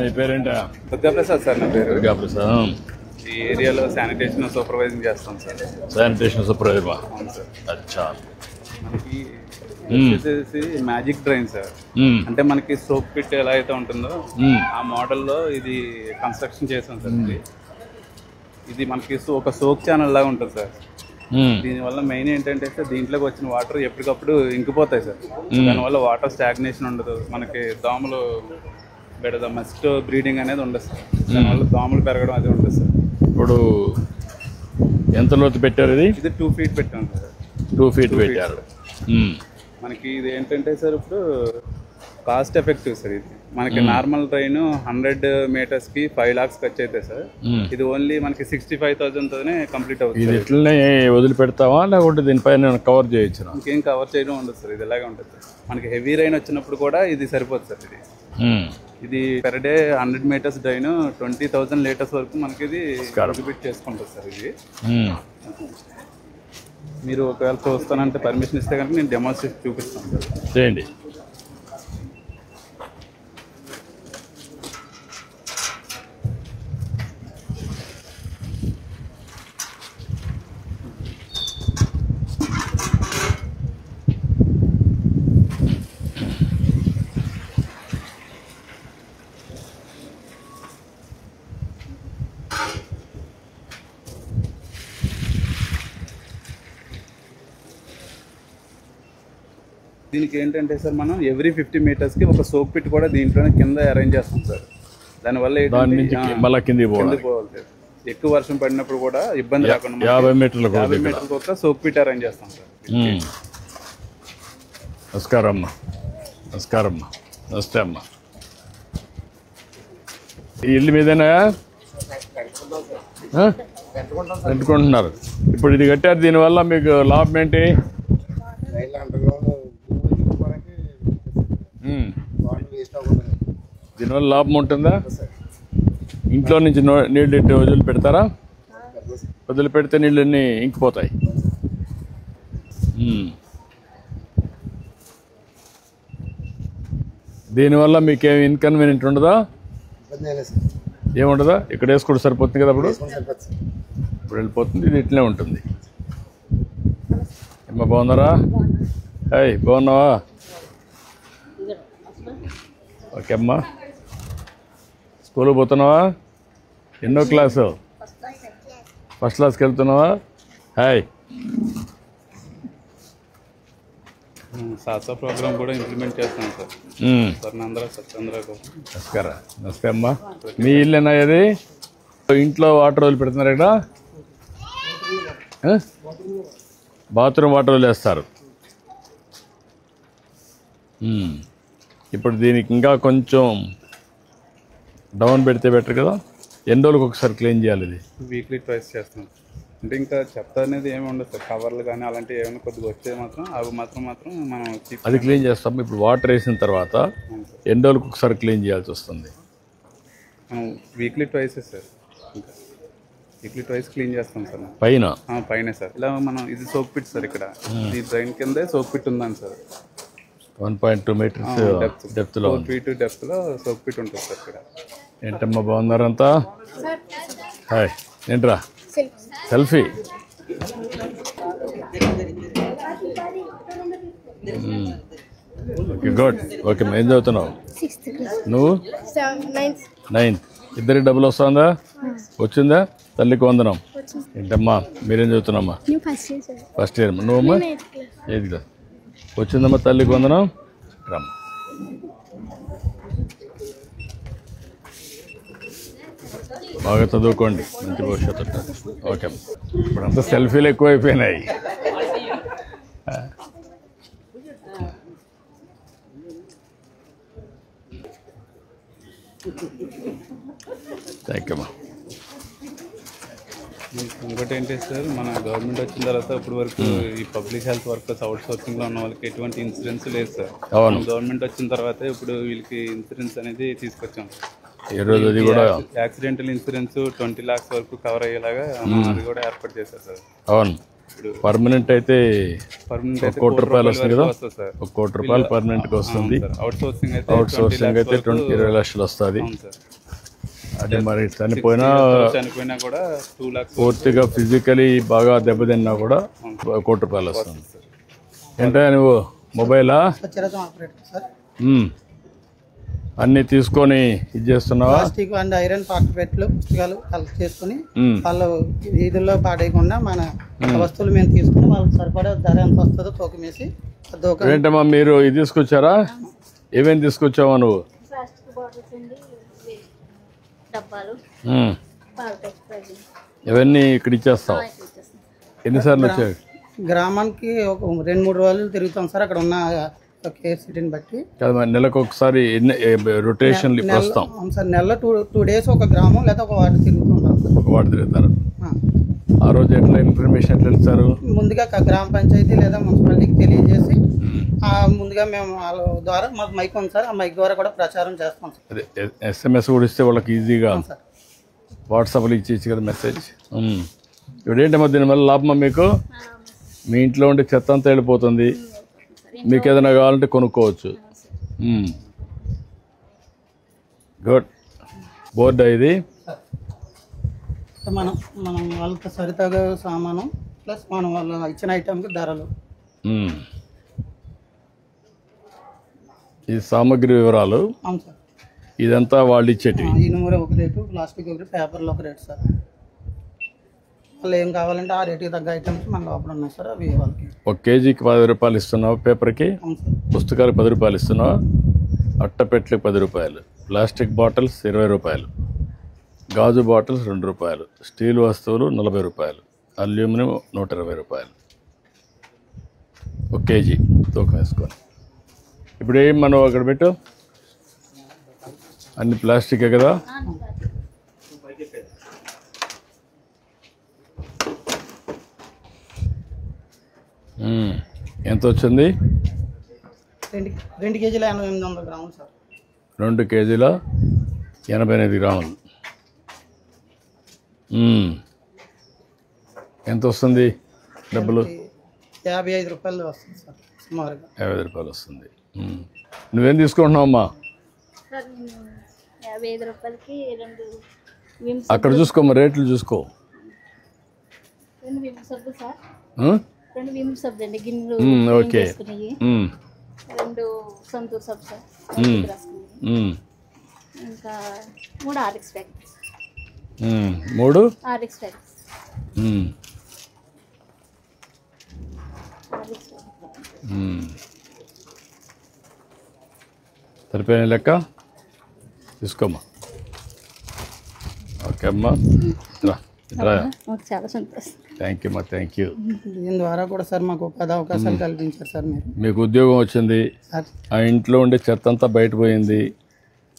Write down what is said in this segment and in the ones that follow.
నీ పేరేంటా? దుర్గాప్రసాద్ సార్ నా పేరు. దుర్గాప్రసాద్. ఈ ఏరియాలో శానిటేషన్ సూపర్వైజింగ్ చేస్తాం సార్. Sanitation supervisor. అవును సార్. అచ్చా. మనకి వచ్చేసి మ్యాజిక్ డ్రైన్ సార్. అంటే మనకి సోప్ పిట్ ఎలా అయితే ఉంటుందో ఆ మోడల్లో ఇది కన్స్ట్రక్షన్ చేసాం సార్. ఇది మనకి ఒక సోప్ ఛానల్ లాగా ఉంటుంది సార్. దీనివల్ల మెయిన్ ఏంటంటే సార్ దీంట్లోకి వచ్చిన వాటర్ ఎప్పటికప్పుడు ఇంకిపోతాయి సార్. దానివల్ల వాటర్ స్టాగ్నేషన్ ఉండదు. మనకి దోమలు మస్ట్ బ్రీడింగ్ అనేది ఉండదు సార్. దానివల్ల దోమలు పెరగడం అది ఉండదు సార్. ఇప్పుడు ఎంత లోతు పెట్టారు? ఇది 2 feet పెట్టాం సార్. 2 feet పెట్టారు. మనకి ఇది ఏంటంటే సార్ ఇప్పుడు కాస్ట్ ఎఫెక్టివ్ సార్. ఇది మనకి నార్మల్ ట్రైన్ 100 meters-కి 5 lakhs ఖర్చు అయితే సార్. ఇది ఓన్లీ మనకి 65,000తోనే కంప్లీట్ అవుతుంది. ఇది ఇట్లనే వదిలిపెడతావా లేకుంటే దీనిపైన కవర్ చేయొచ్చు? ఇంకేం కవర్ చేయడం ఉండదు సార్. ఇది ఇలాగే ఉంటుంది సార్. మనకి హెవీ రైన్ వచ్చినప్పుడు కూడా ఇది సరిపోతుంది సార్. ఇది per day 100 meters drain 20,000 liters వరకు మనకి ఇది డిస్ట్రిబ్యూట్ చేసుకుంటుంది సార్. ఇది మీరు ఒకవేళ చూస్తానంటే పర్మిషన్ ఇస్తే కనుక నేను డెమోన్స్ట్రేట్ చూపిస్తాను సార్. చేయండి. దీనికి ఏంటంటే సార్ మనం ఎవ్రీ 50 meters-కి ఒక సోప్ పిట్ కూడా దీంట్లోనే కింద అరేంజ్ చేస్తాం సార్. దానివల్ల కిందికి పోవాలి సార్. ఎక్కువ వర్షం పడినప్పుడు కూడా ఇబ్బంది రాకుండా 50 meter ఒక సోప్ పిట్ అరేంజ్ చేస్తాం సార్. నమస్కారం అమ్మా. నమస్కారం అమ్మా. నమస్తే అమ్మా. ఈ ఇల్లు మీదేనా పెట్టుకుంటున్నారు? ఇప్పుడు ఇది కట్టారు, దీనివల్ల మీకు లాభం ఏంటి? దీనివల్ల లాభం ఉంటుందా? ఇంట్లో నుంచి నీళ్ళు వదిలి పెడతారా? వదిలి పెడితే నీళ్ళన్నీ ఇంకిపోతాయి. దీనివల్ల మీకేం ఇన్కన్వీనియంట్ ఉండదా? ఏముండదా? ఇక్కడ వేసుకోవడం సరిపోతుంది కదా. ఇప్పుడు వెళ్ళిపోతుంది. ఇది ఇట్లనే ఉంటుంది. అమ్మ బాగున్నారా? హాయ్, బాగున్నావా? ఓకే అమ్మా. స్కూల్కి పోతున్నావా? ఎన్నో క్లాసు? ఫస్ట్ క్లాస్కి వెళ్తున్నావా? హాయ్. సాసా ప్రోగ్రామ్ కూడా ఇంప్లిమెంట్ చేస్తాను సార్. నమస్కారం. నమస్తే అమ్మా. మీ ఇల్లేనా ఇది? ఇంట్లో వాటర్ వదిలి పెడుతున్నారు ఇక్కడ? బాత్రూమ్ వాటర్ వదిలేస్తారు. ఇప్పుడు దీనికి ఇంకా కొంచెం డౌన్ పెడితే బెటర్ కదా. ఎన్ని రోజులకు ఒకసారి క్లీన్ చేయాలి? ఇది వీక్లీ ట్వైస్ చేస్తున్నాం. అంటే ఇంకా చెత్త అనేది ఏమి ఉండదు సార్. కవర్లు కానీ అలాంటివి ఏమైనా కొద్దిగా వచ్చేది మాత్రం అవి మాత్రం మనం అది క్లీన్ చేస్తాం. ఇప్పుడు వాటర్ వేసిన తర్వాత ఎన్ని రోజులకు ఒకసారి క్లీన్ చేయాల్సి వస్తుంది? మనం weekly twice sir. Weekly twice clean చేస్తాం సార్. పైన సార్ ఇలా మనం ఇది సోప్ పిట్ సార్. ఇక్కడ ఈ డ్రైన్ కిందే సోప్ పిట్ ఉందని సార్. 1.2 meters డెప్త్లో సోప్ పిట్ ఉంటుంది సార్ ఇక్కడ. ఏంటమ్మా బాగున్నారంతా? హాయ్. ఏంట్రా సెల్ఫీ? Okay, good. ఓకే, ఏం చదువుతున్నావు నువ్వు? 9th. ఇద్దరికి డబ్బులు వస్తుందా? వచ్చిందా? తల్లికి వందనం. ఏంటమ్మా మీరేం చదువుతున్నామ్మా? First year. నువ్వమ్మా? 8th class. వచ్చిందమ్మా తల్లికి వందనం. రమ్మ. బాగా చదువుకోండి, మంచి భవిష్యత్తు ఉంటుంది. ఓకే. ఇప్పుడంతా సెల్ఫీలు ఎక్కువైపోయినాయి. థ్యాంక్ యూ అమ్మా. ఇంకోటి ఏంటి సార్, మన గవర్నమెంట్ వచ్చిన తర్వాత ఇప్పటి వరకు ఈ public health workers out sourcing లో ఉన్న వాళ్ళకి ఎటువంటి ఇన్సూరెన్స్ లేదు సార్. గవర్నమెంట్ వచ్చిన తర్వాత ఇప్పుడు వీళ్ళకి ఇన్సూరెన్స్ అనేది తీసుకొచ్చాం. యాక్సిడెంటల్ ఇన్సూరెన్స్ 20 lakhs వరకు కవర్ అయ్యేలాగా అది కూడా ఏర్పాటు చేశారు సార్. అవును. పర్మనెంట్ అయితే పర్మనెంట్ ఒక అయితే కోటి రూపాయలు వస్తుంది కదా, వస్తుంది సార్. ఒక కోటి రూపాయలు పర్మనెంట్గా వస్తుంది. అవుట్ సోర్సింగ్ అయితే అవుట్ సోర్సింగ్ అయితే 20 లక్షలు వస్తుంది. అవును సార్. అదే మరి చనిపోయినా చనిపోయినా కూడా 2 lakhs పూర్తిగా ఫిజికలీ బాగా దెబ్బతిన్నా కూడా ఒక కోటి రూపాయలు వస్తుంది. ఏంటో నువ్వు మొబైలా అన్ని తీసుకొని ఇది చేస్తున్నావా? ప్లాస్టిక్ అండ్ ఐరన్ పార్టిపెట్లు పుస్తకాలు కలెక్ట్ చేసుకుని వాళ్ళు వీధుల్లో పాడేయకుండా మన వస్తువులు మేము తీసుకుని వాళ్ళకి సరిపడా ధర ఎంత వస్తుందో తూకం వేసి ఏంటమ్మా మీరు ఇది తీసుకొచ్చారా? ఏమేమి తీసుకొచ్చావా నువ్వు? ఇవన్నీ ఇక్కడ ఇచ్చేస్తావు. ఎన్నిసార్లు వచ్చాయి? గ్రామానికి ఒక 2-3 రోజులు తిరుగుతాం సార్. అక్కడ ఉన్న కేర్ సిటీని బట్టి నెలకు ఒకసారి రొటేషన్ వస్తాం సార్. నెలలో 2 days ఒక గ్రామం లేదా ఒక వార్డు తిరుగుతుంటాం. ఒక వార్డు తిరుగుతారు. ఆ రోజు ఎట్లా ఇన్ఫర్మేషన్ ఎట్లా ఇస్తారు? ముందుగా గ్రామ పంచాయతీ లేదా మున్సిపాలిటీకి తెలియజేసి ముందుగా మేము వాళ్ళ ద్వారా మాకు మైక్ ఉంది సార్. ఆ మైక్ ద్వారా కూడా ప్రచారం చేస్తాం సార్. అదే SMS కూడా ఇస్తే వాళ్ళకి ఈజీగా వాట్సాప్లో ఇచ్చేసి కదా మెసేజ్. ఇప్పుడు ఏంటమ్మా దీనివల్ల లాభమా మీకు? మీ ఇంట్లో ఉండే చెత్త అంతా వెళ్ళిపోతుంది, మీకు ఏదైనా కావాలంటే కొనుక్కోవచ్చు. గుడ్. బోర్డు ఇది మనం వాళ్ళకి సరితగా సామాను ప్లస్ మనం వాళ్ళు ఇచ్చిన ఐటమ్కి ధరలు. ఈ సామాగ్రి వివరాలు. అవును సార్. ఇదంతా వాళ్ళు ఇచ్చేటివి. ఇనుమురు ఒక రేటు, ప్లాస్టిక్ ఒక రేటు, పేపర్లు ఒక రేటు సార్. వాళ్ళు ఏం కావాలంటే ఆ రేటుకి తగ్గ ఐటమ్స్ మన లోపల ఉన్నాయి సార్. అవి వాళ్ళకి 1 kgకి 10 రూపాయలు ఇస్తున్నావు, పేపర్కి. పుస్తకాలకు 10 రూపాయలు ఇస్తున్నావు, అట్టపెట్లకు 10 రూపాయలు, ప్లాస్టిక్ బాటిల్స్ 20 రూపాయలు, గాజు బాటిల్స్ 2 రూపాయలు, స్టీల్ వస్తువులు 40 రూపాయలు, అల్యూమినియం 120 రూపాయలు. 1 kg తూకం వేసుకొని. ఇప్పుడు ఏం మనం అక్కడ పెట్టు, అన్ని ప్లాస్టికే కదా. ఎంత వచ్చింది? 2 kg 800 గ్రాములు సార్. 2 kg 88 గ్రాములు. ఎంత వస్తుంది డబ్బులు? 55 రూపాయలు వస్తుంది సార్ సుమారుగా. 55 రూపాయలు వస్తుంది. నువ్వేం తీసుకుంటున్నావమ్మా? 55 రూపాయలకి 2 అక్కడ చూసుకోమ్మా, రేట్లు చూసుకో. 2 విమ్ సబ్బులు సార్. 2 విమ్ సబ్బులు అండి, గిన్నెలు ఓకే. 2 సంతూర్ సబ్బు సార్. ఇంకా 3 RX ప్యాకెట్స్. 3 RX packets. సరిపోయిన లెక్క తీసుకోమ్మా. ఓకే అమ్మా, చాలా సంతోషం. థ్యాంక్ యూ అమ్మా, థ్యాంక్ యూ. దీని ద్వారా కూడా సార్ మాకు ఉపాధి అవకాశాలు కల్పించారు సార్. మీకు ఉద్యోగం వచ్చింది, ఆ ఇంట్లో ఉండే చెత్త అంతా బయటపోయింది,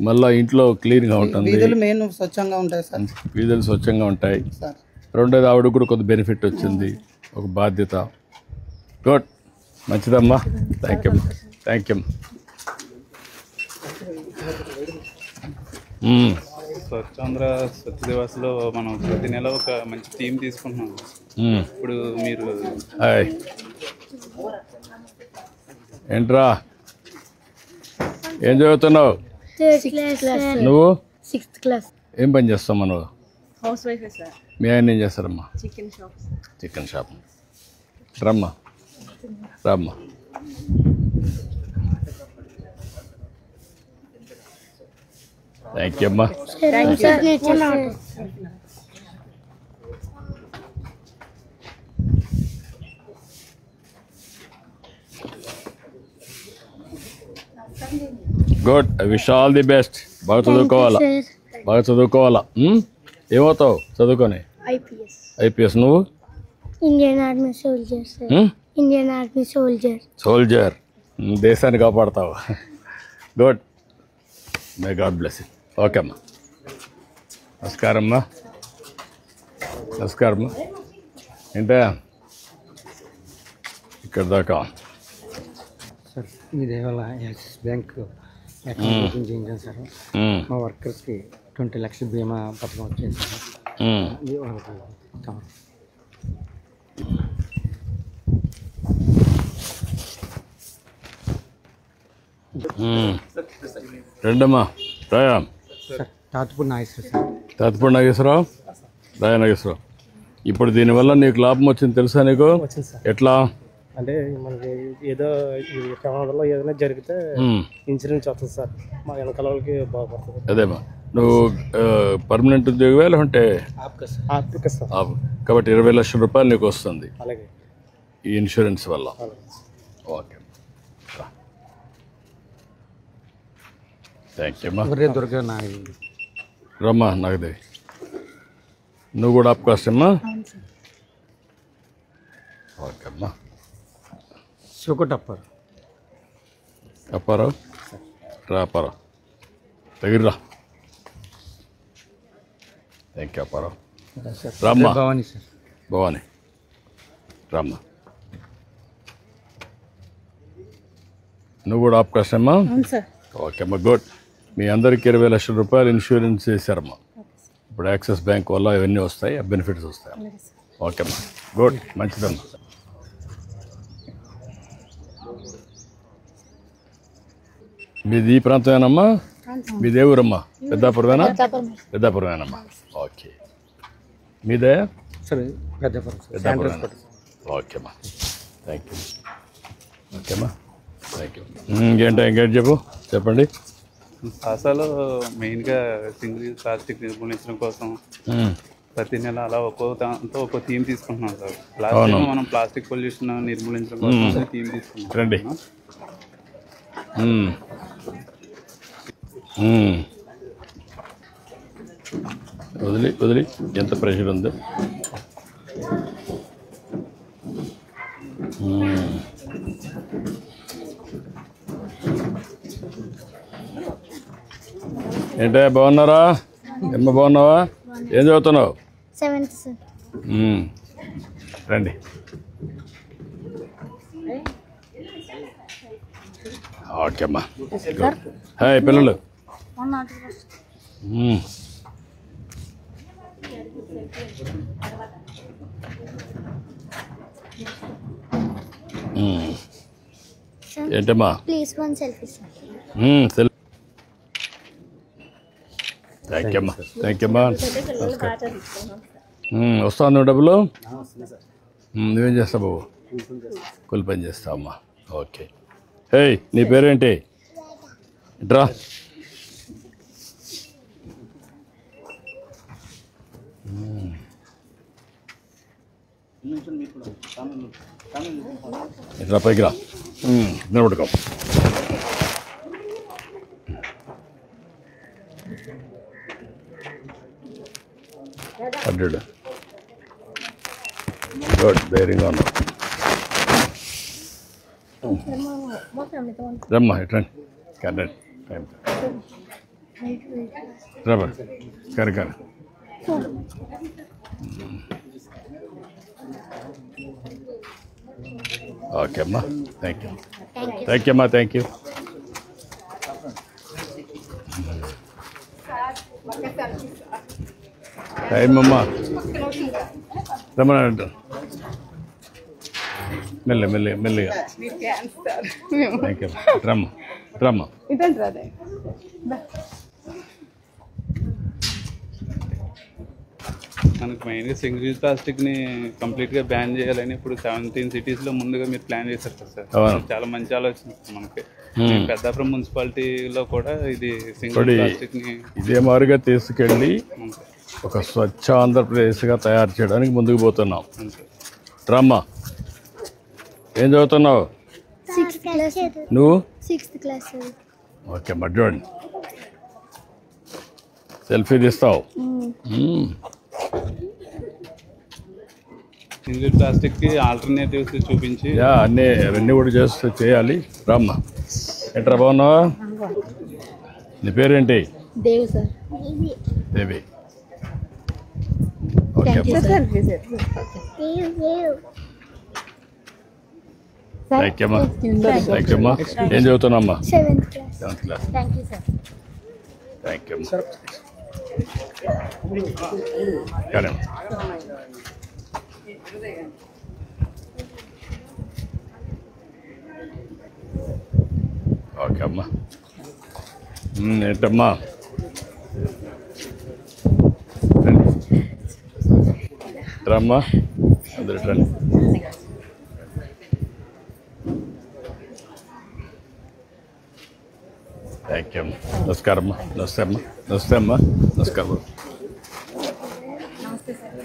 మళ్ళీ ఇంట్లో క్లీన్గా ఉంటుంది, వీధులు మెయిన్ స్వచ్ఛంగా ఉంటాయి సార్. వీధులు స్వచ్ఛంగా ఉంటాయి. సార్ రెండోది ఆవిడ కూడా కొద్ది బెనిఫిట్ వచ్చింది, ఒక బాధ్యత. గుడ్, మంచిదమ్మా. Thank you, thank you. Swachhandhra Swachh దివాస్లో మనం ప్రతి నెల ఒక మంచి థీమ్ తీసుకుంటున్నాం. ఇప్పుడు మీరు ఏంట్రా ఏం చదువుతున్నావు? నువ్వు 6th క్లాస్. ఏం పని చేస్తావు నువ్వు? House wife sir. మీ ఆయన ఏం చేస్తారమ్మా? Chicken shop. Chicken shop. రమ్మా రమ్మా. థ్యాంక్ యూ అమ్మా. Good, I wish all the best. బాగా చదువుకోవాలా, బాగా చదువుకోవాలా. ఏమవుతావు చదువుకొని? ఐపీఎస్. నువ్వు? Indian army soldier sir. Indian army soldier. Soldier, దేశాన్ని కాపాడతావు. Good, may God bless you. Okay అమ్మా. నమస్కారం అమ్మా. నమస్కారం అమ్మా. ఏంటా ఇక్కడ దాకా? సార్ మీదే వాళ్ళ యాక్సిస్ బ్యాంక్ అకౌంట్ ఓపెన్ చేయించాను సార్. మా వర్కర్స్కి 20 లక్షల బీమా పథకం వచ్చింది సార్. రెండమ్మా రాయా సార్ తాతపూడి నాగేశ్వర సార్. తాతపూడి నాగేశ్వరరావు, రాయా నాగేశ్వరరావు. ఇప్పుడు దీనివల్ల నీకు లాభం వచ్చింది తెలుసా నీకు? వచ్చింది సార్. ఎట్లా? అంటే మనకి ఏదో ఈ ప్రమాదంలో ఏదైనా జరిగితే ఇన్సూరెన్స్ వస్తుంది సార్, మా వెనకాల వాళ్ళకి బాగుపడుతుంది. అదేమ్మా, నువ్వు పర్మనెంట్ ఉద్యోగమే లేకుంటే ఆర్థిక సార్. కాబట్టి 20 లక్షల రూపాయలు నీకు వస్తుంది అలాగే ఈ ఇన్సూరెన్స్ వల్ల. ఓకే, థ్యాంక్ యూ అమ్మా. ఒరే దుర్గా నాగి రమ్మా నాగదేవి, నువ్వు కూడా ఆప్ కాస్ట్ అమ్మా? ఓకే అమ్మా. సుకుటప్పర్ అప్పారావు, రా అప్పారావు, దగ్గర. Thank you Apparao. రామ్మా భవానీ సార్. భవానీ, రామ్మా. నువ్వు కూడా ఆప్ కాస్ట్ అమ్మా? ఓకే అమ్మా, గుడ్. మీ అందరికీ 20 లక్షల రూపాయలు ఇన్సూరెన్స్ చేశారమ్మా. ఇప్పుడు యాక్సిస్ బ్యాంక్ వల్ల ఇవన్నీ వస్తాయి, ఆ బెనిఫిట్స్ వస్తాయి. ఓకే అమ్మా, గుడ్, మంచిదమ్మా. మీది ఈ ప్రాంతమేనమ్మా? మీదే ఊరమ్మా? పెద్దాపురమేనా? పెద్దాపురమేనమ్మా. ఓకే, మీదే? Sir Peddapuram sir. పెద్దాపురం. ఓకేమ్మా, థ్యాంక్ యూ. ఓకేమ్మా, థ్యాంక్ యూ. ఇంకేంటి చెప్పండి. సాసాలో మెయిన్గా సింగిల్ యూజ్ ప్లాస్టిక్ నిర్మూలించడం కోసం ప్రతి నెల అలా దాంతో ఒక థీమ్ తీసుకుంటున్నాం సార్. ప్లాస్టిక్ మనం ప్లాస్టిక్ పొల్యూషన్ నిర్మూలించడం కోసం థీమ్ తీసుకుంటాం. రండి. వదిలి ఎంత ప్రెషర్ ఉంది. ఏంటే బాగున్నారా? ఎమ్మ బాగున్నావా? ఏం చదువుతున్నావు? 7th sir. రండి. ఓకే అమ్మా. హాయ్ పిల్లలు. ఏంటమ్మా? Please 1 selfie sir. Thank you అమ్మా, థ్యాంక్ యూ అమ్మా. వస్తావు నువ్వు డబ్బులు? నువ్వేం చేస్తావు బాబు? కూలి పని చేస్తావు అమ్మా. ఓకే. హే, నీ పేరేంటి? డ్రా. ఇట్లా పైకి రా, నిలబడుకో. పడ్డాడు. గుడ్, ధైర్యంగా ఉన్నావు. రమ్మా, ఇట్రండి. కరెండి రబ్బర్ కరె. ఓకే అమ్మా, థ్యాంక్ యూ. థ్యాంక్ యూ అమ్మా, థ్యాంక్ యూ. టైం అమ్మా, రమ్మనంట. మెల్లిగా. Thank you. రమ్మ. మనకు మెయిన్గా సింగిల్ యూజ్ ప్లాస్టిక్ని కంప్లీట్గా బ్యాన్ చేయాలని ఇప్పుడు 17 సిటీస్లో ముందుగా మీరు ప్లాన్ చేశారు కదా సార్. చాలా మంచి ఆలోచన మనకి. పెద్దాపురం మున్సిపాలిటీలో కూడా ఇది సింగిల్ ప్లాస్టిక్ని ఇదే మారుగా తీసుకెళ్ళి ఒక స్వచ్ఛ ఆంధ్రప్రదేశ్గా తయారు చేయడానికి ముందుకు పోతున్నాం. రమ్మా, ఏం చదువుతున్నావు? 6th class. నువ్వు? 6th class. ఓకే అమ్మా, చూడండి. సెల్ఫీ తీస్తావు? సింగిల్ ప్లాస్టిక్కి ఆల్టర్నేటివ్స్ చూపించి అవన్నీ కూడా చేయాలి. రామ్మా, ఏంట్రా బాగున్నావా? నీ పేరేంటి? దేవి సార్. దేవి. ఓకే అమ్మా, థ్యాంక్ యూ అమ్మా. థ్యాంక్ యూ అమ్మా. ఏం చదువుతున్నామ్మా? 7th class. 7th class. Thank you sir. Thank you అమ్మా. కానీ ఓకే. ఓకే అమ్మా. ఏంటమ్మా రమ్మా, అందరు రండి. థ్యాంక్ యూ అమ్మా. నమస్కారం అమ్మా. నమస్తే అమ్మా. నమస్తే అమ్మా. నమస్కారం.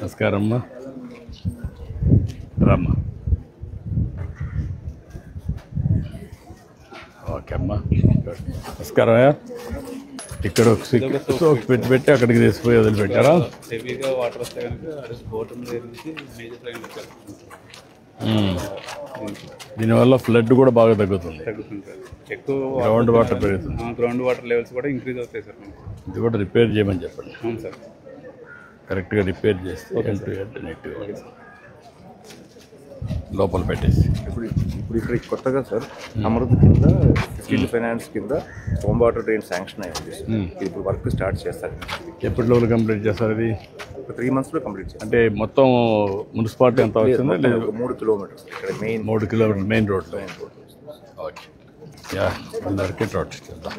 నమస్కారం అమ్మా. రమ్మా. ఓకే అమ్మా. నమస్కారం. ఇక్కడ ఒక సోప్ పెట్టి అక్కడికి తీసిపోయి వదిలిపెట్టారా? హెవీగా వాటర్ వస్తే కనుక బోటం నుంచి మేజర్ ట్రైన్ దీనివల్ల ఫ్లడ్ కూడా బాగా తగ్గుతుంది. తగ్గుతుంది సార్. ఎక్కువ గ్రౌండ్ వాటర్ పెరుగుతుంది. గ్రౌండ్ వాటర్ లెవెల్స్ కూడా ఇంక్రీజ్ అవుతాయి సార్. ఇది కూడా రిపేర్ చేయమని చెప్పండి. అవును సార్. కరెక్ట్గా రిపేర్ చేస్తే నెట్గా లోపల పెట్టేసి. ఇప్పుడు ఇక్కడ కొత్తగా సార్ అమృత్ కింద స్కిల్ ఫైనాన్స్ కింద హోమ్ వాటర్ డ్రైన్ శాంక్షన్ అయింది. ఇప్పుడు వర్క్ స్టార్ట్ చేస్తారు. ఎప్పటి లోపల కంప్లీట్ చేస్తారు? ఇది 3 monthsలో కంప్లీట్ చేస్తారు. అంటే మొత్తం మున్సిపాలిటీ ఎంత వచ్చిందా? లేదు, 3 kilometers ఇక్కడ మెయిన్ 3 kilometers మెయిన్ రోడ్లో. ఓకే, యా, అందరికీ రోడ్ చేద్దాం.